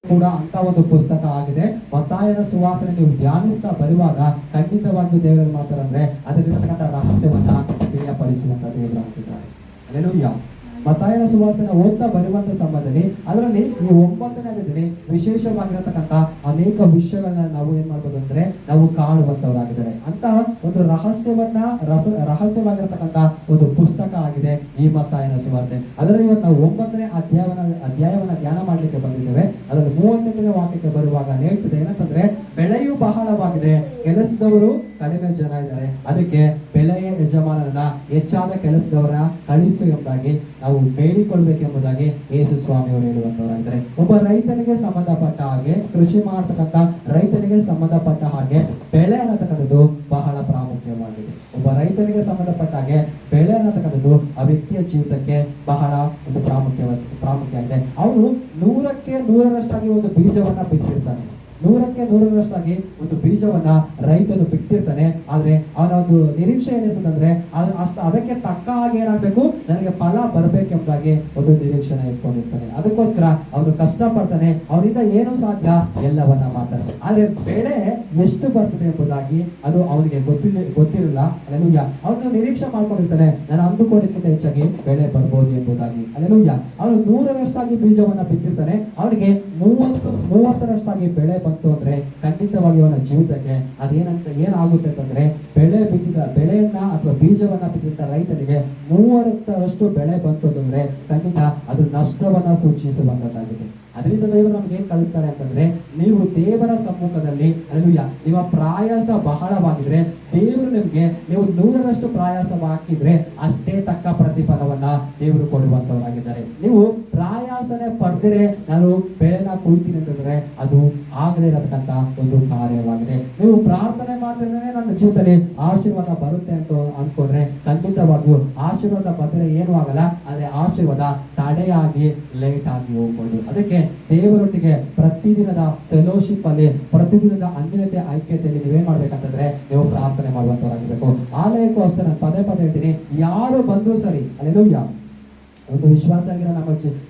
ಕೂಡ ಅಂತ ಒಂದು ಪುಸ್ತಕ ಆಗಿದೆ. ಮತ್ತಾಯನ ಸುವಾರ್ತೆಯನ್ನು ನೀವು ಧ್ಯಾನಿಸ್ತಾ ಬರುವಾಗ ಖಂಡಿತವಾಗಿಯೂ ದೇವರು ಮಾತಾಡಂದ್ರೆ ಅದರಲ್ಲಿರ್ತಕ್ಕಂಥ ರಹಸ್ಯವನ್ನ ತಿಳಿಯಪಡಿಸುವಂತ ದೇವರು ಆಗಿದ್ದಾರೆ. ಹಲ್ಲೆಲೂಯಾ. ಮತ್ತಾಯನ ಸುವಾರ್ತೆಯನ್ನು ಓದ್ತಾ ಬರುವಂತ ಸಮಯದಲ್ಲಿ ಅದರಲ್ಲಿ ಈ 9ನೇ ಅಧ್ಯಾಯದಲ್ಲಿ ವಿಶೇಷವಾಗಿರತಕ್ಕಂಥ ಅನೇಕ ವಿಷಯಗಳನ್ನ ನಾವು ಏನ್ ಮಾಡ್ಬೋದು ಅಂದ್ರೆ ನಾವು ಕಾಣುವಂತವರಾಗಿದ್ದಾರೆ. ಅಂತ ಒಂದು ರಹಸ್ಯವಾಗಿರತಕ್ಕಂಥ ಒಂದು ಪುಸ್ತಕ ಆಗಿದೆ ಈ ಮತ್ತಾಯನ ಸುವಾರ್ತೆ. ಅದರಲ್ಲಿ ಇವತ್ತು ನಾವು 9ನೇ ಅಧ್ಯಾಯವನ್ನ ಧ್ಯಾನ ಮಾಡ್ಲಿಕ್ಕೆ ಬಂದಿದ್ದೇವೆ. ಅದರಲ್ಲಿ 38ನೇ ವಾಕ್ಯಕ್ಕೆ ಬರುವಾಗ ಹೇಳ್ತಿದೆ ಏನಂತಂದ್ರೆ, ಬೆಳೆಯು ಬಹಳವಾಗಿದೆ, ಕೆಲಸದವರು ಕಡಿಮೆ ಜನ ಇದ್ದಾರೆ, ಅದಕ್ಕೆ ಬೆಳೆಯ ಯಜಮಾನನ ಹೆಚ್ಚಾದ ಕೆಲಸದವರನ್ನ ಕಳಿಸು ಎಂಬುದಾಗಿ ನಾವು ಬೇಡಿಕೊಳ್ಬೇಕೆಂಬುದಾಗಿ ಯೇಸು ಸ್ವಾಮಿಯವರು ಹೇಳುವಂತವರಾಗಿದ್ದಾರೆ. ಒಬ್ಬ ರೈತನಿಗೆ ಸಂಬಂಧಪಟ್ಟ ಹಾಗೆ, ಕೃಷಿ ಮಾಡತಕ್ಕಂಥ ರೈತನಿಗೆ ಸಂಬಂಧಪಟ್ಟ ಹಾಗೆ ಬೆಳೆ ಅನ್ನತಕ್ಕಂಥದ್ದು ಬಹಳ ಪ್ರಾಮುಖ್ಯವಾಗಿದೆ. ಒಬ್ಬ ರೈತನಿಗೆ ಸಂಬಂಧಪಟ್ಟ ಹಾಗೆ ಬೆಳೆ ಅನ್ನತಕ್ಕಂಥದ್ದು ಆ ವ್ಯಕ್ತಿಯ ಜೀವಿತಕ್ಕೆ ಬಹಳ ಒಂದು ಪ್ರಾಮುಖ್ಯ ಆಗಿದೆ. ಅವನು 100ಕ್ಕೆ 100ರಷ್ಟಾಗಿ ಒಂದು ಬೀಜವನ್ನ ಬಿತ್ತಿರ್ತಾನೆ. 100ಕ್ಕೆ 100ರಷ್ಟಾಗಿ ಒಂದು ಬೀಜವನ್ನ ರೈತನು ಬಿಟ್ಟಿರ್ತಾನೆ. ಆದ್ರೆ ಅವನ ಒಂದು ನಿರೀಕ್ಷೆ ಏನಿರ್ತದಂದ್ರೆ ಅದಕ್ಕೆ ತಕ್ಕ ಹಾಗೆ ಏನಾಗಬೇಕು, ನನಗೆ ಫಲ ಬರ್ಬೇಕೆಂಬುದಾಗಿ ಒಂದು ನಿರೀಕ್ಷೆನ ಇಟ್ಕೊಂಡಿರ್ತಾನೆ. ಅದಕ್ಕೋಸ್ಕರ ಅವನು ಕಷ್ಟ ಪಡ್ತಾನೆ, ಅವನಿಂದ ಏನು ಸಾಧ್ಯ ಎಲ್ಲವನ್ನ ಮಾಡ್ತಾನೆ. ಆದ್ರೆ ಬೆಳೆ ಎಷ್ಟು ಬರ್ತದೆ ಎಂಬುದಾಗಿ ಅದು ಅವನಿಗೆ ಗೊತ್ತಿರಲ್ಲ. ಅಲ್ಲೆಲೂಯ್ಯ. ಅವನು ನಿರೀಕ್ಷೆ ಮಾಡ್ಕೊಂಡಿರ್ತಾನೆ, ನಾನು ಅಂದುಕೊಂಡಿದ್ದಕ್ಕಿಂತ ಹೆಚ್ಚಾಗಿ ಬೆಳೆ ಬರ್ಬೋದು ಎಂಬುದಾಗಿ. ಅಲ್ಲೆಲೂಯ್ಯ. ಅವನು 100ರಷ್ಟಾಗಿ ಬೀಜವನ್ನ ಬಿತ್ತಿರ್ತಾನೆ, ಅವನಿಗೆ 30ರಷ್ಟಾಗಿ ಬೆಳೆ ಬಂತು ಅಂದ್ರೆ ಖಂಡಿತವಾಗಿ ಅವನ ಜೀವಿತಕ್ಕೆ ಏನಾಗುತ್ತೆ ಅಂತಂದ್ರೆ, ಬೆಳೆಯನ್ನ ಅಥವಾ ಬೀಜವನ್ನ ಬಿದ್ದಂತ ರೈತನಿಗೆ 30ರಷ್ಟು ಬೆಳೆ ಬಂತು ಅಂತಂದ್ರೆ ಖಂಡಿತ ಅದು ನಷ್ಟವನ್ನ ಸೂಚಿಸುವಂತದ್ದಾಗಿದೆ. ಅದರಿಂದ ದೇವರು ನಮ್ಗೆ ಏನ್ ಕಳಿಸ್ತಾರೆ ಅಂತಂದ್ರೆ, ನೀವು ದೇವರ ಸಮ್ಮುಖದಲ್ಲಿ ಅಲ್ಲೆಲೂಯ್ಯ ನಿಮ್ಮ ಪ್ರಯಾಸ ಬಹಳವಾಗಿದ್ರೆ ದೇವರು ನಿಮ್ಗೆ, ನೀವು 100ರಷ್ಟು ಪ್ರಯಾಸ ಹಾಕಿದ್ರೆ ಅಷ್ಟೇ ತಕ್ಕ ಪ್ರತಿಫಲವನ್ನ ದೇವರು ಕೊಡುವಂತವರಾಗಿದ್ದಾರೆ. ನೀವು ಪ್ರಯಾಸನೆ ಪಡೆದರೆ ನಾನು ಬೆಳೆನ ಕುಯ್ತೀನಿ ಅಂತಂದ್ರೆ ಅದು ಆಗದೇ ಇರತಕ್ಕಂತ ಒಂದು ಕಾರ್ಯವಾಗಿದೆ. ನೀವು ಪ್ರಾರ್ಥನೆ ಮಾಡಿದ್ರೆ ನನ್ನ ಜೀವಿತದಲ್ಲಿ ಆಶೀರ್ವಾದ ಬರುತ್ತೆ ಅಂತ ಅನ್ಕೊಂಡ್ರೆ ಖಂಡಿತವಾಗಿಯೂ ಆಶೀರ್ವಾದ ಬಂದರೆ ಏನು ಆಗಲ್ಲ. ಆದ್ರೆ ಆಶೀರ್ವಾದ ತಡೆಯಾಗಿ ಲೇಟ್ ಆಗಿ ಹೋಗ್ಬೋದು. ಅದಕ್ಕೆ ದೇವರೊಟ್ಟಿಗೆ ಪ್ರತಿದಿನದ ಫೆಲೋಶಿಪ್ ಅಲ್ಲಿ, ಪ್ರತಿದಿನದ ಅನ್ಯತೆ ಐಕ್ಯತೆಯಲ್ಲಿ ನೀವೇನ್ ಮಾಡ್ಬೇಕಂತಂದ್ರೆ ನೀವು ಪ್ರಾರ್ಥನೆ ಮಾಡುವಂತವರಾಗಬೇಕು. ಆಲಯಕ್ಕೂ ಅಷ್ಟೇ ನಾನು ಪದೇ ಹೇಳ್ತೀನಿ, ಯಾರು ಬಂದ್ರು ಸರಿ, ಅಲ್ಲೆಲೂಯ್ಯ, ಒಂದು ವಿಶ್ವಾಸ ಆಗಿರೋ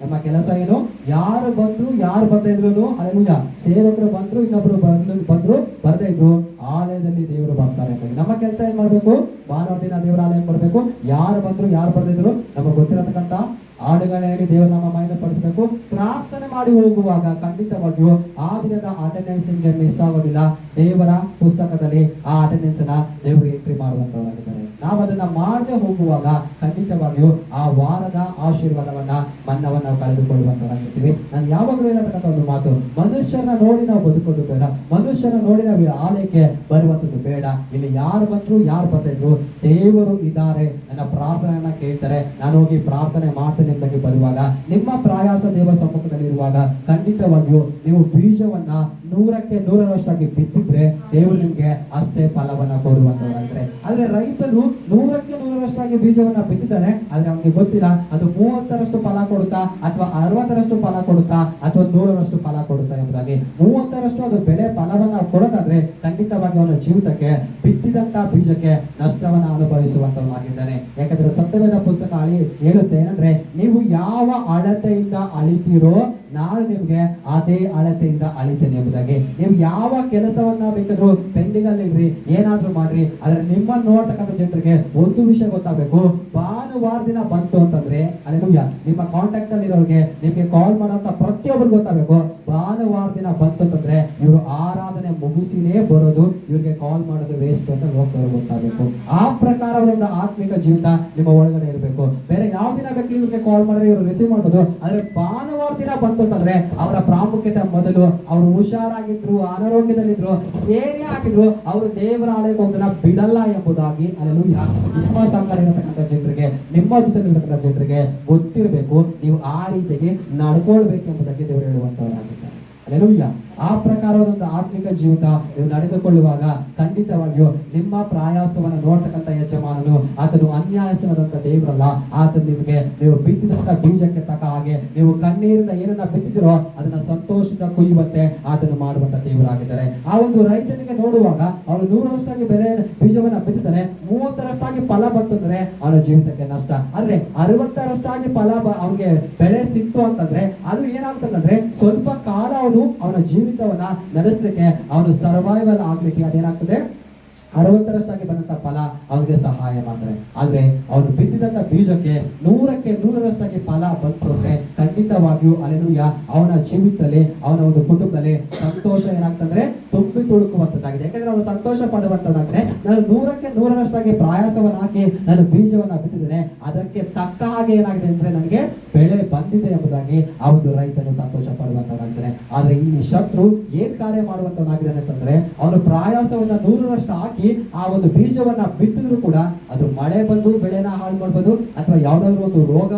ನಮ್ಮ ಕೆಲಸ ಏನು, ಯಾರು ಬಂದ್ರು ಯಾರು ಬರ್ತಾ ಇದ್ರು ಅಲ್ಲೆಲೂಯ್ಯ, ಸೇವಕರು ಬಂದ್ರು ಇನ್ನೊಬ್ರು ಬಂದ್ರು ಬರ್ತಾ ಇದ್ರು ಆಲಯದಲ್ಲಿ ದೇವರು ಬರ್ತಾರೆ. ನಮ್ಮ ಕೆಲಸ ಏನ್ ಮಾಡ್ಬೇಕು, ಭಾನುವಾರ ದಿನ ದೇವರ ಆಲಯ ಕೊಡ್ಬೇಕು. ಯಾರು ಬಂದ್ರು ಯಾರು ಬರ್ದಿದ್ರು ನಮಗೆ ಗೊತ್ತಿರತಕ್ಕಂತ ಹಾಡುಗಳೇಳಿ ದೇವರ ನಮ್ಮ ಮೈಂಡ್ ಪಡಿಸಬೇಕು. ಪ್ರಾರ್ಥನೆ ಮಾಡಿ ಹೋಗುವಾಗ ಖಂಡಿತವಾಗಿಯೂ ಆ ದಿನದ ಅಟೆಂಡೆನ್ಸ್ ನಿಮಗೆ ಮಿಸ್ ಆಗೋದಿಲ್ಲ. ದೇವರ ಪುಸ್ತಕದಲ್ಲಿ ಆ ಅಟೆಂಡೆನ್ಸ್ ನ ದೇವರು ಎಂಟ್ರಿ ಮಾಡುವಂತವರಾಗಿದ್ದಾರೆ. ನಾವು ಅದನ್ನ ಮಾಡದೆ ಹೋಗುವಾಗ ಖಂಡಿತವಾಗಿಯೂ ಆ ವಾರದ ಆಶೀರ್ವಾದವನ್ನ ಮನ್ನವನ್ನ ನಾವು ಕಳೆದುಕೊಳ್ಳುವಂತವರಾಗಿರ್ತೀವಿ. ನಾನು ಯಾವಾಗಲೂ ಹೇಳತಕ್ಕಂಥ ಒಂದು ಮಾತು, ಮನುಷ್ಯರನ್ನ ನೋಡಿ ನಾವು ಬದುಕೋದು ಬೇಡ, ಮನುಷ್ಯರನ್ನ ನೋಡಿ ನಾವು ಆಲಯಕ್ಕೆ ಬರುವಂತದ್ದು ಬೇಡ. ಇಲ್ಲಿ ಯಾರು ಬಂದ್ರು ಯಾರು ಬರ್ತಾ ಇದ್ರು ದೇವರು ಇದ್ದಾರೆ, ನನ್ನ ಪ್ರಾರ್ಥನೆಯನ್ನ ಕೇಳ್ತಾರೆ, ನಾನು ಹೋಗಿ ಪ್ರಾರ್ಥನೆ ಮಾಡ್ತೇನೆ ಎಂಬುದಾಗಿ ಬರುವಾಗ, ನಿಮ್ಮ ಪ್ರಯಾಸ ದೇವ ಸಮ್ಮುಖದಲ್ಲಿ ಇರುವಾಗ ಖಂಡಿತವಾಗಿಯೂ ನೀವು ಬೀಜವನ್ನ 100ಕ್ಕೆ 100ರಷ್ಟಾಗಿ ಬಿತ್ತಿದ್ರೆ ದೇವರು ನಿಮ್ಗೆ ಅಷ್ಟೇ ಫಲವನ್ನ ಕೊಡುವಂತವರಾಗಿದ್ದಾರೆ. ಆದ್ರೆ ರೈತನು 100ಕ್ಕೆ 100ರಷ್ಟಾಗಿ ಬೀಜವನ್ನ ಬಿತ್ತಿದ್ದಾನೆ, ಆದ್ರೆ ಅವನಿಗೆ ಗೊತ್ತಿಲ್ಲ ಅದು 30ರಷ್ಟು ಫಲ ಕೊಡುತ್ತಾ ಅಥವಾ 60ರಷ್ಟು ಫಲ ಕೊಡುತ್ತಾ ಅಥವಾ 100ರಷ್ಟು ಫಲ ಕೊಡುತ್ತಾ ಎಂಬುದಾಗಿ. 30ರಷ್ಟು ಅದು ಬೆಳೆ ಫಲವನ್ನ ಕೊಡೋದಾದ್ರೆ ಖಂಡಿತವಾಗಿ ಅವನ ಜೀವಿತಕ್ಕೆ ಬಿತ್ತಿದಂತ ಬೀಜಕ್ಕೆ ನಷ್ಟವನ್ನ ಅನುಭವಿಸುವಂತವನಾಗಿದ್ದಾನೆ. ಯಾಕಂದ್ರೆ ಸತ್ಯವೇದ ಪುಸ್ತಕ ಹೇಳುತ್ತೆ ಏನಂದ್ರೆ, ನೀವು ಯಾವ ಅಳತೆಯಿಂದ ಅಳಿತೀರೋ ನಾನು ನಿಮ್ಗೆ ಅದೇ ಅಳತೆಯಿಂದ ಅಳಿತೇನೆ ಎಂಬುದಾಗಿ. ನೀವು ಯಾವ ಕೆಲಸವನ್ನ ಬೇಕಾದ್ರೂ ಪೆಂಡಿಂಗ್ ಅಲ್ಲಿ ಇಡ್ರಿ, ಏನಾದ್ರೂ ಮಾಡ್ರಿ, ಆದ್ರೆ ನಿಮ್ಮ ನೋಡ್ತಕ್ಕಂಥ ಜನರಿಗೆ ಒಂದು ವಿಷಯ ಗೊತ್ತಾಗಬೇಕು, ಭಾನುವಾರ ದಿನ ಬಂತು ಅಂತಂದ್ರೆ ಅಲ್ಲೆಲೂಯ್ಯ ನಿಮ್ಮ ಕಾಂಟ್ಯಾಕ್ಟ್ ಅಲ್ಲಿ ಇರೋರಿಗೆ, ನಿಮ್ಗೆ ಕಾಲ್ ಮಾಡೋಂತ ಪ್ರತಿಯೊಬ್ಬರು ಗೊತ್ತಾಗಬೇಕು, ಭಾನುವಾರ ದಿನ ಬಂತು ಅಂತಂದ್ರೆ ಇವರು ಆರಾಧನೆ ಮುಗಿಸಿನೇ ಬರೋದು, ಇವ್ರಿಗೆ ಕಾಲ್ ಮಾಡೋದು ವೇಸ್ಟ್ ಅಂತ ಹೋಗ್ತವ್ರು ಗೊತ್ತಾಗಬೇಕು. ಆ ಪ್ರಕಾರ ಒಂದು ಆತ್ಮಿಕ ಜೀವಿತ ನಿಮ್ಮ ಒಳಗಡೆ ಇರಬೇಕು. ಬೇರೆ ಯಾವ ದಿನ ಬೇಕು ಇವ್ರಿಗೆ ಕಾಲ್ ಮಾಡಿದ್ರೆ ಇವರು ರಿಸೀವ್ ಮಾಡ್ಬೋದು, ಆದ್ರೆ ಭಾನುವಾರ ದಿನ ಬಂತು ಅಂತಂದ್ರೆ ಅವರ ಪ್ರಾಮುಖ್ಯತೆ ಮೊದಲು ಅವರು ಹುಷಾರಾಗಿದ್ರು, ಅನಾರೋಗ್ಯದಲ್ಲಿದ್ರು, ಏನೇ ಆಗಿದ್ರು ಅವರು ದೇವರ ಆಲಯಕ್ಕೆ ಹೋಗೋದನ್ನ ಬಿಡಲ್ಲ ಎಂಬುದಾಗಿ ಅಲ್ಲೆಲೂಯ್ಯ ನಿಮ್ಮ ಸಂಘ ಇರತಕ್ಕಂಥ ಜನರಿಗೆ, ನಿಮ್ಮ ಜೊತೆಲಿರತಕ್ಕಂಥ ಜನರಿಗೆ ಗೊತ್ತಿರಬೇಕು. ನೀವು ಆ ರೀತಿಯಾಗಿ ನಡ್ಕೊಳ್ಬೇಕು ಎಂಬುದಾಗಿ ದೇವರು ಹೇಳುವಂತವರಾಗಿದ್ದಾರೆ. ಅಲ್ಲೆಲೂಯ್ಯ. ಆ ಪ್ರಕಾರವಾದ ಆತ್ಮಿಕ ಜೀವಿತ ನೀವು ನಡೆದುಕೊಳ್ಳುವಾಗ ಖಂಡಿತವಾಗಿಯೂ ನಿಮ್ಮ ಪ್ರಯಾಸವನ್ನು ನೋಡ್ತಕ್ಕಂಥ ಯಜಮಾನನು ಆತನು ಅನ್ಯಾಯಸನದಂತ ದೇವರಲ್ಲ. ಆತನು ನಿಮಗೆ ನೀವು ಬಿತ್ತಿದಂತ ಬೀಜಕ್ಕೆ ತಕ್ಕ ಹಾಗೆ ನೀವು ಕಣ್ಣೀರಿಂದ ಏನನ್ನ ಬಿತ್ತಿದಿರೋ ಅದನ್ನ ಸಂತೋಷದಿಂದ ಕೊಯ್ಯುವಂತೆ ಆತನು ಮಾಡುವಂತ ದೇವರಾಗಿದ್ದಾರೆ. ಆ ಒಂದು ರೈತನಿಗೆ ನೋಡುವಾಗ ಅವನು 100ರಷ್ಟಾಗಿ ಬೀಜವನ್ನ ಬಿತ್ತಿದ್ದಾನೆ, 30ರಷ್ಟಾಗಿ ಫಲ ಬಂತಂದ್ರೆ ಅವನ ಜೀವಿತಕ್ಕೆ ನಷ್ಟ. ಆದ್ರೆ 60ರಷ್ಟಾಗಿ ಫಲ ಅವನಿಗೆ ಬೆಳೆ ಸಿಕ್ತು ಅಂತಂದ್ರೆ ಅದು ಏನಾಗ್ತದಂದ್ರೆ ಸ್ವಲ್ಪ ಕಾಲ ಅವನ ಜೀವಿತವನ್ನ ನಡೆಸಲಿಕ್ಕೆ ಅವನು ಸರ್ವೈವಲ್ ಆಗ್ಲಿಕ್ಕೆ ಅದೇನಾಗ್ತದೆ 60ರಷ್ಟಾಗಿ ಬಂದಂತ ಫಲ ಅವನಿಗೆ ಸಹಾಯ ಮಾಡ್ತಾರೆ. ಆದ್ರೆ ಅವನು ಬಿತ್ತಿದಂತ ಬೀಜಕ್ಕೆ 100ರಷ್ಟಾಗಿ ಫಲ ಬಂತು ಅಂದ್ರೆ ಖಂಡಿತವಾಗಿಯೂ ಅಲ್ಲೆಲೂಯಾ ಅವನ ಜೀವಿತದಲ್ಲಿ ಅವನ ಒಂದು ಕುಟುಂಬದಲ್ಲಿ ಸಂತೋಷ ಏನಾಗ್ತಂದ್ರೆ ತುಂಬಿ ತುಳುಕುವಂತದ್ದಾಗಿದೆ. ಯಾಕಂದ್ರೆ ಅವನು ಸಂತೋಷ ಪಡುವಂತದ್ದಾಗಿದೆ. ನಾನು 100ರಷ್ಟಾಗಿ ಪ್ರಯಾಸವನ್ನ ಹಾಕಿ ನಾನು ಬೀಜವನ್ನ ಬಿತ್ತಿದ್ದೇನೆ, ಅದಕ್ಕೆ ತಕ್ಕ ಹಾಗೆ ಏನಾಗಿದೆ ಅಂದ್ರೆ ನನಗೆ ಬೆಳೆ ಬಂದಿದೆ ಎಂಬುದಾಗಿ ಆ ಒಂದು ರೈತನು ಸಂತೋಷ ಪಡುವಂತದ್ದಾಗ್ತಾನೆ. ಆದ್ರೆ ಈ ಶತ್ರು ಏನ್ ಕಾರ್ಯ ಮಾಡುವಂತವನಾಗಿದ್ದಾನೆ ಅಂತಂದ್ರೆ ಅವನು ಪ್ರಯಾಸವನ್ನ 100ರಷ್ಟು ಹಾಕಿ ಆ ಒಂದು ಬೀಜವನ್ನ ಬಿತ್ತಿದ್ರು ಕೂಡ ಅದು ಮಳೆ ಬಂದು ಬೆಳೆನ ಹಾಳು ಮಾಡ್ಬೋದು, ಅಥವಾ ಯಾವ್ದಾದ್ರು ಒಂದು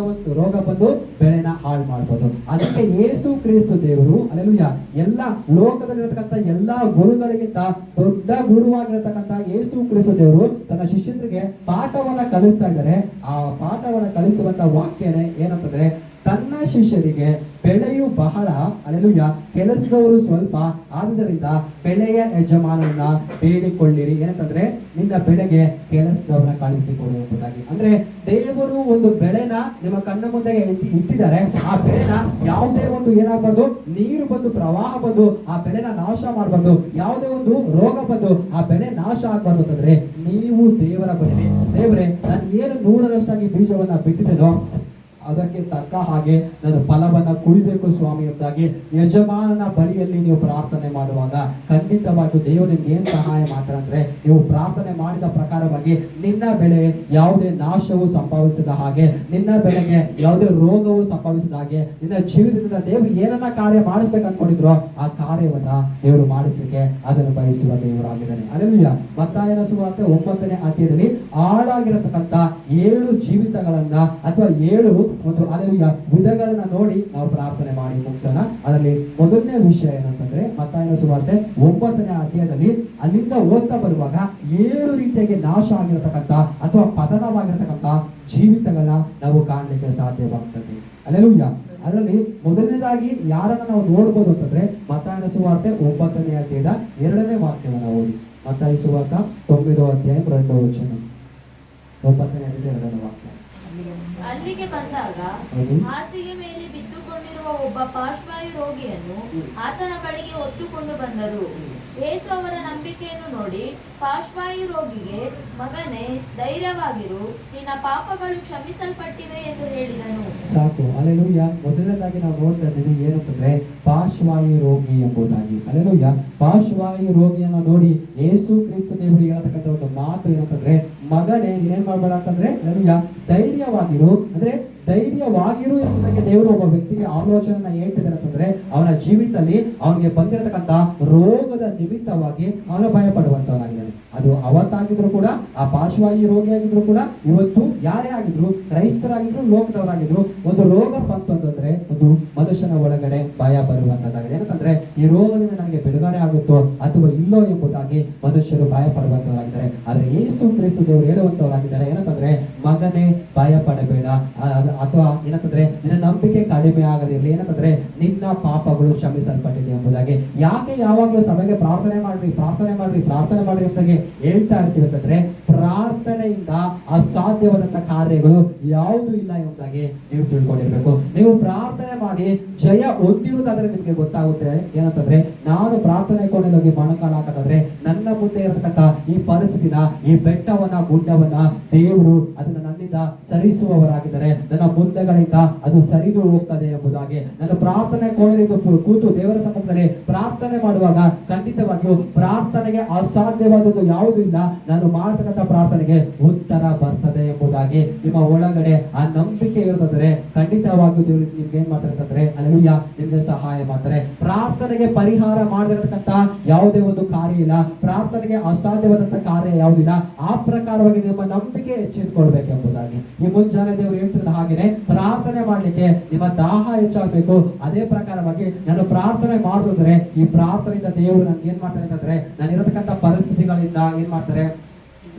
ರೋಗ ಬಂದು ಬೆಳೆನ ಹಾಳು ಮಾಡ್ಬೋದು. ಅದಕ್ಕೆ ಯೇಸು ಕ್ರಿಸ್ತು ದೇವರು ಅಲ್ಲೆಲೂಯಾ ಎಲ್ಲ ಲೋಕದಲ್ಲಿರತಕ್ಕಂಥ ಎಲ್ಲಾ ಗುರುಗಳಿಗಿಂತ ದೊಡ್ಡ ಗುರುವಾಗಿರತಕ್ಕಂಥ ಯೇಸು ಕ್ರಿಸ್ತು ದೇವರು ತನ್ನ ಶಿಷ್ಯರಿಗೆ ಪಾಠವನ್ನ ಕಲಿಸ್ತಾ ಇದ್ದಾರೆ. ಆ ಪಾಠವನ್ನ ಕಲಿಸುವಂತ ವಾಕ್ಯನೇ ಏನಂತಂದ್ರೆ ತನ್ನ ಶಿಷ್ಯರಿಗೆ ಬೆಳೆಯು ಬಹಳ ಅಲ್ಲೆಲೂಯಾ ಕೆಲಸದವರು ಸ್ವಲ್ಪ, ಆದುದರಿಂದ ಬೆಳೆಯ ಯಜಮಾನನ್ನ ಬೇಡಿಕೊಳ್ಳಿರಿ. ಏನಂತಂದ್ರೆ ನಿನ್ನ ಬೆಳೆಗೆ ಕೆಲಸದವರನ್ನ ಕಳಿಸಿಕೊಡು ಎಂಬುದಾಗಿ. ಅಂದ್ರೆ ದೇವರು ಒಂದು ಬೆಳೆನ ನಿಮ್ಮ ಕಣ್ಣ ಮುಂದೆ ಇಟ್ಟಿದ್ದಾರೆ. ಆ ಬೆಳೆನ ಯಾವುದೇ ಒಂದು ಏನಾಗಬಾರ್ದು, ನೀರು ಬಂದು ಪ್ರವಾಹ ಬಂದು ಆ ಬೆಳೆನ ನಾಶ ಮಾಡಬಾರ್ದು, ಯಾವುದೇ ಒಂದು ರೋಗ ಬಂದು ಆ ಬೆಳೆ ನಾಶ ಆಗ್ಬಾರ್ದು ಅಂತಂದ್ರೆ ನೀವು ದೇವರ ಬಳಿ ದೇವರೇ ನಾನು ಏನು 100ರಷ್ಟಾಗಿ ಬೀಜವನ್ನ ಬಿಟ್ಟಿದ್ದೇನೋ ಅದಕ್ಕೆ ತಕ್ಕ ಹಾಗೆ ನಾನು ಫಲವನ್ನ ಕುಯ್ಬೇಕು ಸ್ವಾಮಿ ಎಂಬುದಾಗಿ ಯಜಮಾನನ ಬಳಿಯಲ್ಲಿ ನೀವು ಪ್ರಾರ್ಥನೆ ಮಾಡುವಾಗ ಖಂಡಿತವಾಗಿ ದೇವರು ನಿಮ್ಗೆ ಏನ್ ಸಹಾಯ ಮಾಡ್ತಾರೆ ಅಂದ್ರೆ ನೀವು ಪ್ರಾರ್ಥನೆ ಮಾಡಿದ ಪ್ರಕಾರವಾಗಿ ನಿನ್ನ ಬೆಳೆ ಯಾವುದೇ ನಾಶವು ಸಂಭವಿಸಿದ ಹಾಗೆ, ನಿನ್ನ ಬೆಳೆಗೆ ಯಾವುದೇ ರೋಗವು ಸಂಭವಿಸಿದ ಹಾಗೆ, ನಿನ್ನ ಜೀವಿತದಿಂದ ದೇವರು ಏನನ್ನ ಕಾರ್ಯ ಮಾಡಿಸ್ಬೇಕು ಅನ್ಕೊಂಡಿದ್ರು ಆ ಕಾರ್ಯವನ್ನ ದೇವರು ಮಾಡಿಸ್ಲಿಕ್ಕೆ ಅದನ್ನು ಬಯಸುವ ದೇವರಾಗಿದ್ದಾನೆ. ಅಲ್ಲೆಲೂಯಾ. ಮತ್ತಾಯನ ಸುವಾರ್ತೆ 9ನೇ ಅಧ್ಯಾಯದಲ್ಲಿ ಆಳಾಗಿರತಕ್ಕಂತ 7 ಜೀವಿತಗಳನ್ನ ಅಥವಾ 7 ಒಂದು ಅಲ್ಲೆಲೂಯಾ ವಿಧಗಳನ್ನ ನೋಡಿ ನಾವು ಪ್ರಾರ್ಥನೆ ಮಾಡಿ ಮುಗಿಸೋಣ. ಅದರಲ್ಲಿ ಮೊದಲನೇ ವಿಷಯ ಏನಂತಂದ್ರೆ ಮತ್ತಾಯನ ಸುವಾರ್ತೆ 9ನೇ ಅಧ್ಯಾಯದಲ್ಲಿ ಅಲ್ಲಿಂದ ಓದ್ತಾ ಬರುವಾಗ 7 ರೀತಿಯಾಗಿ ನಾಶ ಆಗಿರತಕ್ಕಂತ ಅಥವಾ ಪತನವಾಗಿರತಕ್ಕಂತ ಜೀವಿತಗಳನ್ನ ನಾವು ಕಾಣಲಿಕ್ಕೆ ಸಾಧ್ಯವಾಗ್ತದೆ. ಅಲ್ಲೆಲೂಯಾ. ಅದರಲ್ಲಿ ಮೊದಲನೇದಾಗಿ ಯಾರನ್ನ ನಾವು ನೋಡ್ಬೋದು ಅಂತಂದ್ರೆ ಮತ್ತಾಯನ ಸುವಾರ್ತೆ 9ನೇ ಅಧ್ಯಾಯದ 2ನೇ ವಾಕ್ಯವನ್ನ ಓದಿ. ಮತ್ತಾಯ ಸುವಾರ್ತೆ 9ನೇ ಅಧ್ಯಾಯ 2ನೇ ವಚನ. 9ನೇ ಅಧ್ಯಾಯ 2ನೇ ವಾಕ್ಯ. ಅಲ್ಲಿಗೆ ಬಂದಾಗ ಹಾಸಿಗೆ ಮೇಲೆ ಬಿದ್ದುಕೊಂಡಿರುವ ಒಬ್ಬ ಪಾರ್ಶ್ವವಾಯು ರೋಗಿಯನ್ನು ಆತನ ಬಳಿಗೆ ಹೊತ್ತುಕೊಂಡು ಬಂದರು. ಯೇಸು ಅವರ ನಂಬಿಕೆಯನ್ನು ನೋಡಿ ಪಾರ್ಶ್ವವಾಯು ರೋಗಿಗೆ, ಮಗನೇ ಧೈರ್ಯವಾಗಿರು, ನಿನ್ನ ಪಾಪಗಳು ಕ್ಷಮಿಸಲ್ಪಟ್ಟಿವೆ ಎಂದು ಹೇಳಿದನು. ಸಾಕು. ಅಲ್ಲೆಲೂಯಾ. ಮೊದಲನೇದಾಗಿ ನಾವು ನೋಡ್ತಾ ಇದ್ದೀವಿ ಏನಂತಂದ್ರೆ ಪಾರ್ಶ್ವವಾಯು ರೋಗಿ ಎಂಬುದಾಗಿ. ಅಲ್ಲೆಲೂಯಾ. ಪಾರ್ಶ್ವವಾಯು ರೋಗಿಯನ್ನ ನೋಡಿ ಯೇಸು ಕ್ರಿಸ್ತು ದೇವರು ಹೇಳತಕ್ಕಂಥ ಒಂದು ಮಾತು ಏನಂತಂದ್ರೆ, ಮಗನೇ ನೀನೇನ್ ಮಾಡ್ಬೇಡ ಅಂತಂದ್ರೆ ಅಲ್ಲೆಲೂಯಾ ಧೈರ್ಯವಾಗಿರು, ಅಂದ್ರೆ ಧೈರ್ಯವಾಗಿರು ಎಂಬುದಾಗಿ ದೇವರು ಒಬ್ಬ ವ್ಯಕ್ತಿಗೆ ಆಲೋಚನೆ ಹೇಳ್ತಿದ್ದಾರೆ ಅಂತಂದ್ರೆ ಅವನ ಜೀವಿತದಲ್ಲಿ ಅವನಿಗೆ ಬಂದಿರತಕ್ಕಂತ ರೋಗದ ನಿಮಿತ್ತವಾಗಿ ಅವನು ಭಯ ಪಡುವಂತವನಾಗಿದ್ದಾನೆ. ಅದು ಅವತ್ತಾಗಿದ್ರು ಕೂಡ, ಆ ಪಾರ್ಶ್ವವಾಯು ರೋಗಿ ಆಗಿದ್ರು ಕೂಡ, ಇವತ್ತು ಯಾರೇ ಆಗಿದ್ರು, ಕ್ರೈಸ್ತರಾಗಿದ್ರು, ಲೋಕದವರಾಗಿದ್ರು, ಒಂದು ರೋಗ ಬಂತು ಅಂತಂದ್ರೆ ಒಂದು ಮನುಷ್ಯನ ಒಳಗಡೆ ಭಯ ಬರುವಂತದ್ದಾಗಿದೆ. ಯಾಕಂದ್ರೆ ಈ ರೋಗದಿಂದ ನನಗೆ ಬಿಡುಗಡೆ ಆಗುತ್ತೋ ಅಥವಾ ಇಲ್ಲೋ ಎಂಬುದಾಗಿ ಮನುಷ್ಯರು ಭಯ ಪಡುವಂತವರಾಗಿದ್ದಾರೆ. ಆದ್ರೆ ಯೇಸು ಕ್ರಿಸ್ತು ದೇವರು ಹೇಳುವಂತವರಾಗಿದ್ದಾರೆ ಏನಂತಂದ್ರೆ, ಮಗನೇ ಭಯ ಪಡಬೇಡ, ಅಥವಾ ಏನಂತಂದ್ರೆ ನಿನ್ನ ನಂಬಿಕೆ ಕಡಿಮೆ ಆಗದಿರಲಿ, ಏನಂತಂದ್ರೆ ನಿನ್ನ ಪಾಪಗಳು ಕ್ಷಮಿಸಲ್ಪಟ್ಟಿದೆ ಎಂಬುದಾಗಿ. ಯಾಕೆ ಯಾವಾಗಲೂ ಸಭೆಗೆ ಪ್ರಾರ್ಥನೆ ಮಾಡ್ರಿ ಅಂತಾಗಿ ಹೇಳ್ತಾ ಇರ್ತೀವಿ ಅಂತಂದ್ರೆ, ಪ್ರಾರ್ಥನೆಯಿಂದ ಅಸಾಧ್ಯವಾದಂತ ಕಾರ್ಯಗಳು ಯಾವುದು ಇಲ್ಲ ಎಂಬುದಾಗಿ ನೀವು ತಿಳ್ಕೊಂಡಿರ್ಬೇಕು. ನೀವು ಪ್ರಾರ್ಥನೆ ಮಾಡಿ ಜಯ ಹೊಂದಿರುವುದಾದ್ರೆ ನಿಮ್ಗೆ ಗೊತ್ತಾಗುತ್ತೆ ಏನಂತಂದ್ರೆ, ನಾನು ಪ್ರಾರ್ಥನೆ ಕೊಂಡೋಗಿ ಮೊಣಕಾಲ ಹಾಕೋದಾದ್ರೆ ನನ್ನ ಮುಂದೆ ಇರತಕ್ಕಂತ ಈ ಪರಿಸ್ಥಿತಿನ, ಈ ಬೆಟ್ಟವನ್ನ ಗುಡ್ಡವನ್ನ ದೇವರು ಅದನ್ನ ನನ್ನಿಂದ ಸರಿಸುವವರಾಗಿದ್ದಾರೆ, ನನ್ನ ಮುಂದೆಗಳಿಂದ ಅದು ಸರಿದು ಹೋಗ್ತದೆ ಎಂಬುದಾಗಿ. ನನ್ನ ಪ್ರಾರ್ಥನೆ ಕೋಣೆಗೆ ಕೂತು ದೇವರ ಸಮ್ಮುಖದಲ್ಲಿ ಪ್ರಾರ್ಥನೆ ಮಾಡುವಾಗ ಖಂಡಿತವಾಗಿಯೂ ಪ್ರಾರ್ಥನೆಗೆ ಅಸಾಧ್ಯವಾದದ್ದು ಯಾವುದೂ ಇಲ್ಲ. ನಾನು ಮಾಡತಕ್ಕಂಥ ಪ್ರಾರ್ಥನೆಗೆ ಉತ್ತರ ಬರ್ತದೆ ಎಂಬುದಾಗಿ ನಿಮ್ಮ ಒಳಗಡೆ ಆ ನಂಬಿಕೆ ಇರುತ್ತದೆ. ಖಂಡಿತವಾಗಿಯೂ ದೇವರು ನಿಮ್ಗೆ ಏನ್ ಮಾಡ್ತಾರೆ ಅಲ್ಲೆಲೂಯಾ ನಿಮ್ಗೆ ಸಹಾಯ ಮಾಡ್ತಾರೆ. ಪ್ರಾರ್ಥನೆಗೆ ಪರಿಹಾರ ಮಾಡಿರತಕ್ಕಂತ ಯಾವುದೇ ಒಂದು ಕಾರ್ಯ ಇಲ್ಲ, ಪ್ರಾರ್ಥನೆಗೆ ಅಸಾಧ್ಯವಾದಂತ ಕಾರ್ಯ ಯಾವುದಿಲ್ಲ. ಆ ಪ್ರಕಾರವಾಗಿ ನಿಮ್ಮ ನಂಬಿಕೆ ಹೆಚ್ಚಿಸಿಕೊಳ್ಬೇಕು. ಮಾಡ್ಬೇಕೆಂಬುದಾಗಿ ಈ ಮುಂಜಾನೆ ದೇವರು ಹೇಳ್ತಿದ್ದ ಹಾಗೇನೆ ಪ್ರಾರ್ಥನೆ ಮಾಡ್ಲಿಕ್ಕೆ ನಿಮ್ಮ ದಾಹ ಹೆಚ್ಚಾಗಬೇಕು. ಅದೇ ಪ್ರಕಾರವಾಗಿ ನಾನು ಪ್ರಾರ್ಥನೆ ಮಾಡಿದ್ರೆ ಈ ಪ್ರಾರ್ಥನೆಯಿಂದ ದೇವರು ನನ್ಗೆ ಏನ್ ಮಾಡ್ತಾರೆ ಅಂತಂದ್ರೆ ನಾನು ಇರತಕ್ಕಂಥ ಪರಿಸ್ಥಿತಿಗಳಿಂದ ಏನ್ ಮಾಡ್ತಾರೆ,